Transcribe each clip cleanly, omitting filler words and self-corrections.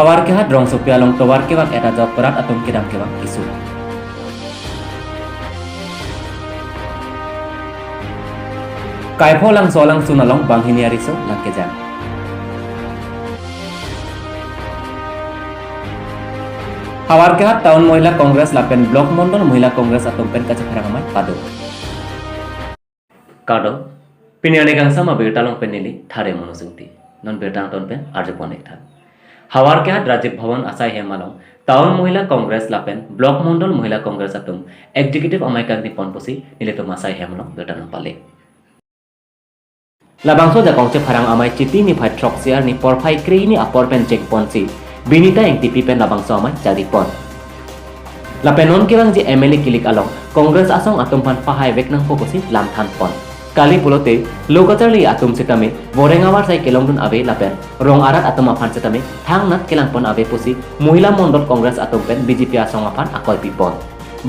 hawar ke hat rong sopia long towar ke wak eta job perat atum kedam ke wak isu kaipho lang solang sunalong bang hiniariso lang ke jang hawar ke hat taun Mohila Kongres lapen blok mondol Mohila Kongres atum pen kache pharangamai pado kado piniane gang sama betalong penili thare monojungti non betang ton pen arje ponek tha hawar ke hat Rajiv Bhavan asai hemalong taun Mohila Kongres lapen blok mondol Mohila Kongres atum executive amaikan di ponposi nilito masai hemalong betanong pale labangso jakong che pharang amai chiti ni phai trok siar ni porphai krei ni apor pen check ponsi binita eng tipi pen labangso amai jadi pon lapenon kirang ji MLA kilik along Kongres asong atum pan pahai vek nang pokosi lam than pon kali pulote lokacharli atum sitame borengawar sai kelongdun abe lapen rong arat atum aphan sitame thang nat kelang pon abe posi Mohila Mondol Kongres atum pen BJP asong aphan akoi pipon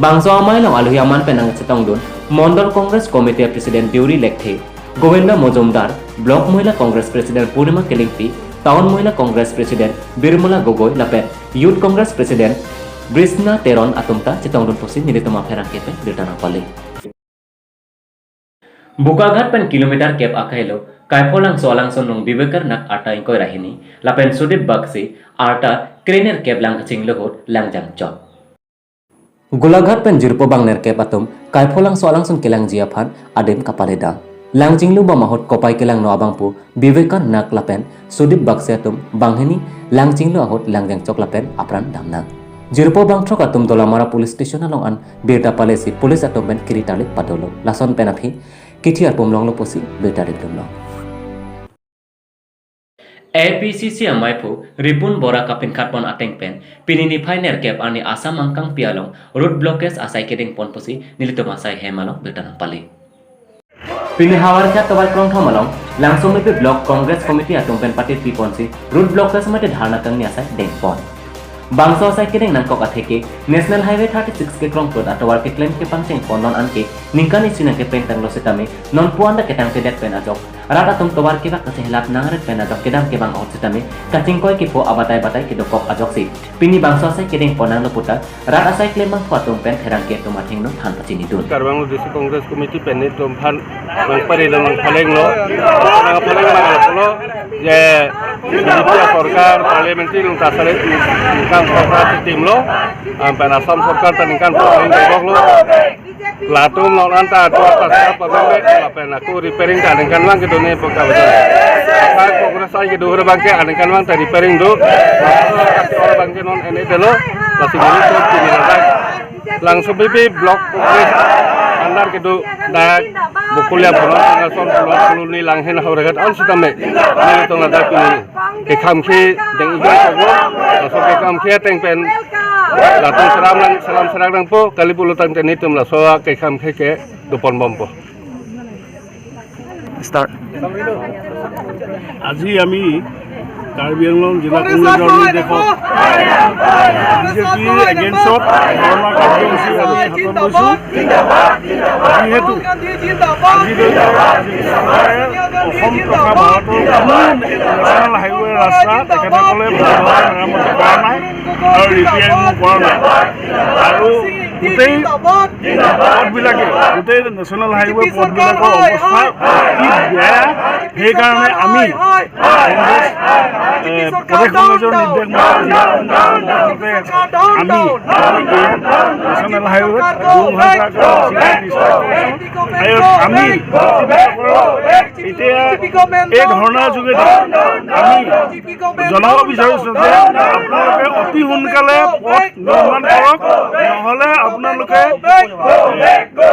bangso amai long aluhi aman penang sitongdun Mondol Kongres Committee President Deuri Lekthe Govinda Mojumdar Block Mohila Kongres President Purnima Kelingpi Town Mohila Kongres President Birmala Gogoi lapen Youth Congress President Brisna Teron atumta sitongdun posi nilitoma pherang kepe dirtanang pale Bukaghat pen kilometer kep akailo kaipholang solang sonung bibekar nak ata ingkoi rahini lapen Sudip Baksi arta krener kep lang kaching lohot langjang chop Gulaghat pen jirpo bangner kep atum kaipholang solang son kelang jiaphan adem kapaleda langjinglu ba mahot kopai kelang no abangpu bibekar nak lapen Sudip Baksi atum banghini langjinglu ahot langjang chok lapen apran damnang jirpo bang trok atum dolamara police station along an birda palesi police atum ben kiritale padolo lason penapi Kitiar pumlong lo posi betari dumlo. APCC amaipu Ripun Bora kapin katpon ateng pen pinini pioneer cap ani asam angkang pialong road blockage asai keding pon posi nilito masai hemalong betanang pali. Pini hawar kya tawal krong thamalong langsung mepe block Congress committee atum pen party piponsi road blockage mate dharna tangni asai deng pon. Bangso asai kedeng nangkok atheke National Highway 36 ke krong prod atawar ke claim ke pangcheng pon non anke ningkan isina ke pen tang lo setame non puanda ke tang tedak pen ajok rata tum tawar ke bak kase helap nangaret pen ajok kedam ke bang out setame kaching koi ke po abatai batai ke dokok ajok si pini bangso asai kedeng ponang lo puta rata asai claim bang patum pen therang ke tumathing no than pachini dun Karbang District Congress Committee pen ni tum phan bang pare lo mang phaleng lo nang phaleng bang lo je BJP sarkar parliamentary lung tasare kan korporasi tim lo pen asam sarkar taningkan phaleng bok lo latum lo lanta to atas pabende pen aku repairing taningkan bang gitu ne pokka saya Kongres ai gitu ora bang ke taningkan bang ta repairing do ora bang ke non ene delo lasi ini to kini langsung bibi blok Kongres andar gitu dak bukulya bono tanggal son puluh ni langhen hawragat on sitame ni to nada kini ke khamki deng igai ko langsung ke khamki teng pen latang salam serang nang po kali puluh tang teni tum la soa ke khamki ke dupon bompo start আজি আমি কাৰ্বি আংলং জিলা কংগ্ৰেছৰ নিৰ্দেশক বিজেপিৰ এগেইনষ্টত ধৰ্ণা কাৰ্যসূচী হাতত লৈছোঁ যিহেতু অসম তথা ভাৰতৰ কোনো নেশ্যনেল হাইৱে ৰাস্তা তেখেতসকলে ভালদৰে মেৰামতি কৰা নাই আৰু ৰিপেয়াৰিঙো কৰা নাই আৰু গোটেই পথবিলাকে গোটেই নেশ্যনেল হাইৱে পথবিলাকৰ অৱস্থা অতি বেয়া সেইকাৰণে আমি প্ৰদেশ কংগ্ৰেছৰ নিৰ্দেশ আমি নেশ্যনেল হাইৱেত আমি এতিয়া এই ধৰ্ণাৰ যোগেদি আমি জনাব বিচাৰিছোঁ যে আপোনালোকে অতি সোনকালে পথ নিৰ্মাণ কৰক নহ'লে আপোনালোকে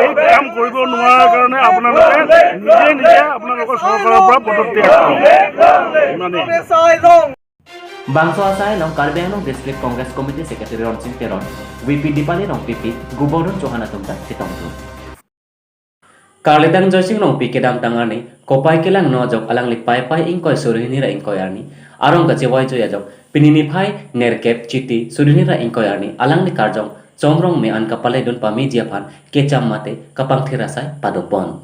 এই কাম কৰিব নোৱাৰাৰ কাৰণে আপোনালোকে নিজে আপোনালোকৰ চৰকাৰৰ পৰা পদত্যাগ কৰক Bangso asai long Karbi Anglong District Congress Committee Secretary Ronsing Teron VP Dipali long PP Gubernur Johanna Tumta Sitongtu Karlitang Joshing long PK dam tangani kopai kelang no jok alang lik pai pai ingkoi surini ra ingkoi arni arong ka chewai joya jok pinini phai nerkep chiti surini ra ingkoi arni alang lik karjong chomrong me an kapalai dun pami jiaphan kecham mate kapang thirasai padopon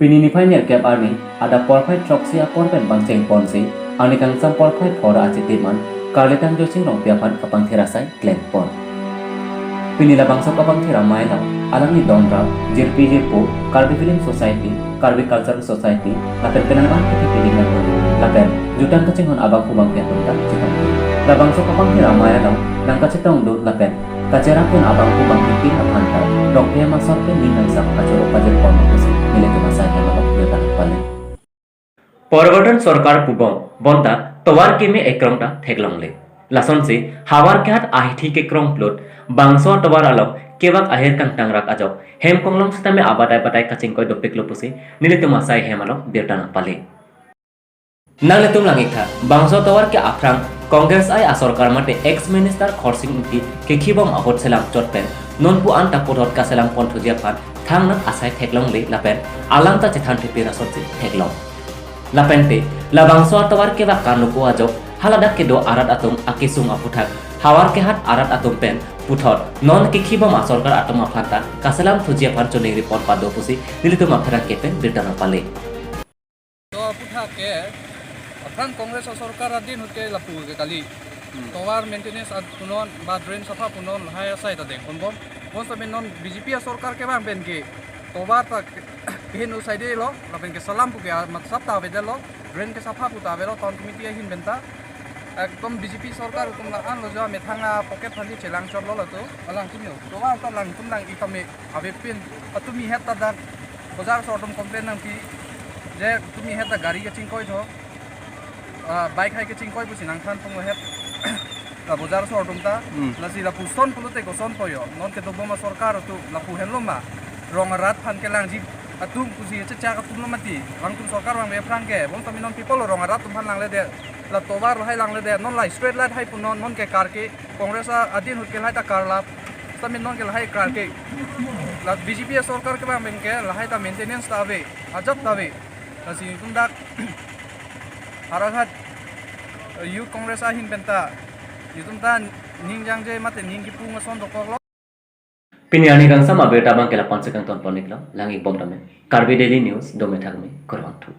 Pinini phai nerkep arni ada porphai troxia porpen bangcheng ponsi Ani kang sam porphai phora achitiman karletan josing rong piapan kapang thirasai klem pon. Pinila bangsa kapang thira maila alangni donra jirpi jirpo Karbi Film Society Karbi Cultural Society lapen penangan kiti pilingan lapen jutan kecingon abang kubang piatunta citang la bangsa kapang thira maila nang kacitong do lapen kacera pun abang kubang pipin apanta dok pia masar pe ninang sak kacoro pajer pon kusi nile kemasa hemalok betan pale Porgoton Sorkar Pubong Bonta Towar Kime Ekrongta Theglongle Lason se Hawar Kat Ahithi ke Krong Plot Bangso Towar Alok Kewak Ahir Kang Tangrak Ajok Hem Konglong Sitame Abatai Batai Kachingkoi Dopik Lopusi Nile Tumasai Hemalok Birtan Pale Nang Letum Langikha Bangso Towar ke Afrang Congress ai Asorkar Mate Ex Minister Khorsing Inti ke Khibom Ahot Selam Chotpen Nonpu Anta Podot Ka Selam Ponthujia Phan Thangnak Asai Theglongle Lapen Alangta Chethan Thipi Rasot Theglong Lapente, labang soar tawar ke bak kanu ko ajok, haladak ke do arat atom akisung aputhak, hawar ke hat arat atom pen, puthot, non ke khiba masorkar atom afanta, kasalam thujia pan chone report pado pusi, nilitu mafera ke pen birtana pale. तो पुठा के अथान कांग्रेस सरकार दिन होके लापु के काली तोवार maintenance Poonen बा drain सफा पुनन हाय site दे कोनबम कोन सब none BJP सरकार के बांग बेन के तोवार तक हेनु साइडे लो लापेन के सलाम पुके मत सब तावे दे लो ड्रेन के सफा पुतावे लो टाउन कमिटी हिन बेनता एकदम बीजेपी सरकार तुम आन लो जा मेथांगा पॉकेट फंडी चेलांग चब लो तो अलांग तुमियो तोवार त लांग तुम लांग इतमे अबे पिन अतुमी हेता दा बाजार सॉर्टम कंप्लेन नंग की जे तुमी हेता गाड़ी के चिंकोय थो बाइक हाई के चिंकोय पुसि नांगथान तुम हेत बाजार सॉर्टम ता लसी ला पुसन पुलते को सन पयो नन के दोबमा सरकार तो ला पुहेनलोमा रंग रात फान के लांग जी तुम कुसी चचा का तुम मती रंग तुम सरकार रंग बेफ्रांग के बोन तमी नन पीपल रंग रात तुम फान लांग ले दे ला तोबार हाई लांग ले they none La straight light high Poonen none के कार के कांग्रेस अधीन हुके हाई ता कार ला तमी नन के हाई कार के ला बीजेपी सरकार के बांग के ला हाई ता मेंटेनेंस तावे अजब तावे लसी तुम दा हराघाट यू कांग्रेस हिन बेंता युतुम ता निंगजांग जे मते निंग की पुंग सन दको Piniani kang sama berita bang kela ponse kang ton poniklo langi bom dame Karbi Daily News dome thagme korwantu